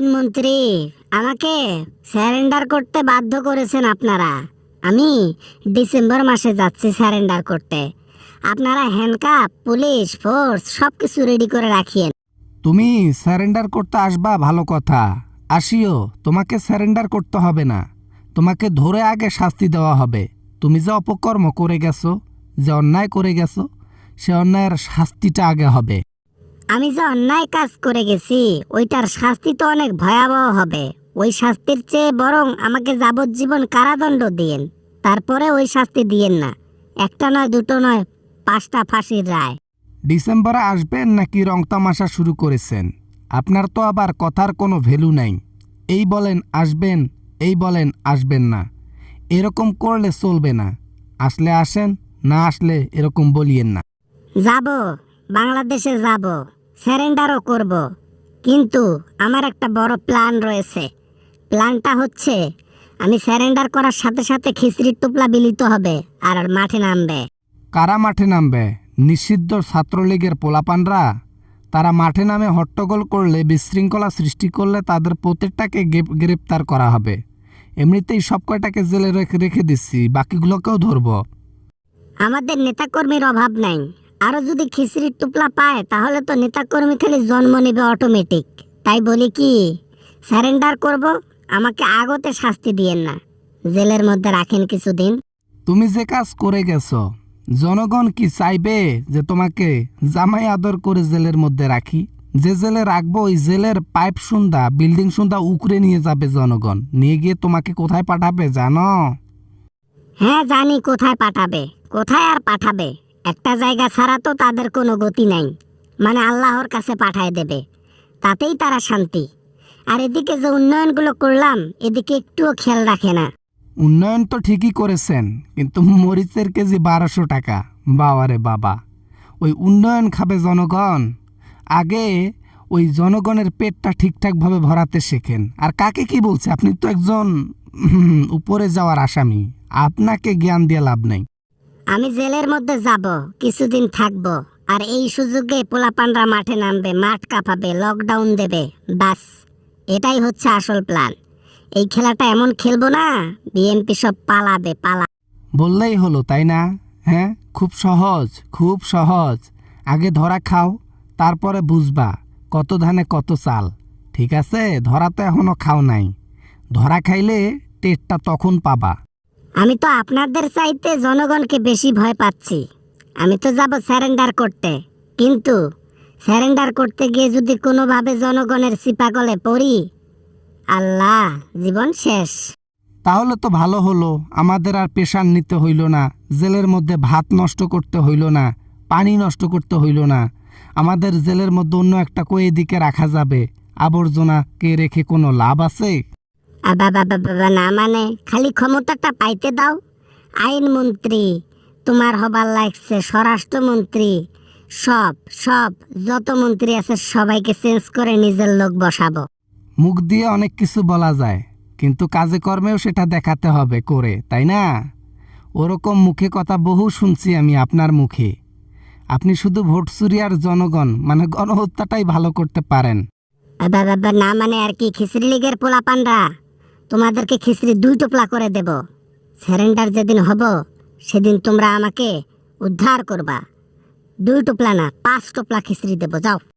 আইনমন্ত্রী, আমাকে স্যারেন্ডার করতে বাধ্য করেছেন আপনারা। আমি ডিসেম্বর মাসে যাচ্ছি স্যারেন্ডার করতে। আপনারা হ্যান্ডকাপ, পুলিশ ফোর্স সব কিছু রেডি করে রাখিয়েন। তুমি স্যারেন্ডার করতে আসবা ভালো কথা, আসিও। তোমাকে স্যারেন্ডার করতে হবে না, তোমাকে ধরে আগে শাস্তি দেওয়া হবে। তুমি যে অপকর্ম করে গেছো, যে অন্যায় করে গেছো, সে অন্যায়ের শাস্তিটা আগে হবে। আমি যে অন্যায় কাজ করে গেছি ওইটার শাস্তি তো অনেক ভয়াবহ হবে। ওই শাস্তির চেয়ে বরং আমাকে যাবজ্জীবন কারাদণ্ড দিয়েন, তারপরে ওই শাস্তি দিয়েন না। একটা নয়, দুটো নয়, 5টা ফাঁসির রায়। ডিসেম্বরে আসবেন নাকি রং তামাশা শুরু করেছেন? আপনার তো আবার কথার কোনো ভ্যালু নাই। এই বলেন আসবেন, এই বলেন আসবেন না। এরকম করলে চলবে না। আসলে আসেন, না আসলে এরকম বলিয়েন না। যাব, বাংলাদেশে যাব, স্যারেন্ডারও করব। কিন্তু আমার একটা বড় প্ল্যান রয়েছে। প্ল্যানটা হচ্ছে, আমি স্যারেন্ডার করার সাথে সাথে খিচড়ির টোপলা বিলিত হবে আর মাঠে নামবে। কারা মাঠে নামবে? নিষিদ্ধ ছাত্রলীগের পোলাপানরা। তারা মাঠে নামে হট্টগোল করলে, বিশৃঙ্খলা সৃষ্টি করলে তাদের প্রত্যেকটাকে গ্রেপ্তার করা হবে। এমনিতেই সব কয়টাকে জেলে রেখে দিচ্ছি, বাকিগুলোকেও ধরবো। আমাদের নেতাকর্মীর অভাব নাই। আরো যদি খিচড়ির টোপলা পায় তাহলে তো নেতাকর্মী খালি জন্ম নেবে অটোমেটিক। তাই বলি কি, স্যারেন্ডার করব, আমাকে আগতে শাস্তি দিয়েন না, জেলের মধ্যে রাখেন কিছুদিন। তুমি যে কাজ করে গেছো, জনগণ কি চাইবে যে তোমাকে জামাই আদর করে জেলের মধ্যে রাখি? যে জেলে রাখবো ওই জেলের পাইপ সুন্দা, বিল্ডিং সুন্দা উকড়ে নিয়ে যাবে জনগণ। নিয়ে গিয়ে তোমাকে কোথায় পাঠাবে জানো? হ্যাঁ জানি কোথায় পাঠাবে। কোথায় আর পাঠাবে? একটা জায়গা ছাড়া তো তাদের কোনো গতি নাই। মানে আল্লাহর কাছে পাঠায় দেবে, তাতেই তারা শান্তি। আর এদিকে যে উন্নয়নগুলো করলাম, এদিকে একটুও খেয়াল রাখে না। উন্নয়ন তো ঠিকই করেছেন, কিন্তু মরিচের কেজি 1200 টাকা। বাবারে বাবা, ওই উন্নয়ন খাবে জনগণ? আগে ওই জনগণের পেটটা ঠিকঠাকভাবে ভরাতে শেখেন। আর কাকে কি বলছে? আপনি তো একজন উপরে যাওয়ার আসামি, আপনাকে জ্ঞান দিয়ে লাভ নেই। আমি জেলের মধ্যে যাব, কিছুদিন থাকবো, আর এই সুযোগে পোলাপানরা মাঠে নামবে, মাঠ কাঁপাবে, লকডাউন দেবে। বাস, এটাই হচ্ছে আসল প্ল্যান। এই খেলাটা এমন খেলবো না, বিএনপি সব পালাবে। বললেই হলো, তাই না? হ্যাঁ, খুব সহজ, খুব সহজ। আগে ধরা খাও, তারপরে বুঝবা কত ধানে কত চাল। ঠিক আছে? ধরা তো এখনো খাও নাই, ধরা খাইলে টেটটা তখন পাবা। আমি তো আপনাদের চাইতে জনগণকে বেশি ভয় পাচ্ছি। আমি তো যাব স্যারেন্ডার করতে, কিন্তু স্যারেন্ডার করতে গিয়ে যদি কোনোভাবে জনগণের চিপাকলে পড়ি, আল্লাহ, জীবন শেষ। তাহলে তো ভালো হলো, আমাদের আর প্রেশার নিতে হইল না, জেলের মধ্যে ভাত নষ্ট করতে হইল না, পানি নষ্ট করতে হইল না। আমাদের জেলের মধ্যে অন্য একটা কই দিকে রাখা যাবে। আবর্জনাকে রেখে কোনো লাভ আছে? বাবা না, মানে খালি ক্ষমতাটা পাইতে দাও। আইনমন্ত্রী তোমার হবার লাগছে, স্বরাষ্ট্রমন্ত্রী, সব সব যত মন্ত্রী আছে সবাইকে চেঞ্জ করে নিজের লোক বসাবো। মুখ দিয়ে অনেক কিছু বলা যায়, কিন্তু কাজে কর্মেও সেটা দেখাতে হবে করে, তাই না? ওরকম মুখে কথা বহু শুনছি আমি আপনার মুখে। আপনি শুধু ভোট চুরি আর জনগণ মানে গণহত্যাটাই ভালো করতে পারেন। বাবা না, মানে আর কি, খিচড়ি লীগের পোলাপানরা, তোমাদেরকে খিচড়ি 2 টোপলা করে দেব। স্যারেন্ডার যেদিন হব সেদিন তোমরা আমাকে উদ্ধার করবা। 2 টোপলা না, 5 টোপলা খিচড়ি দেবো, যাও।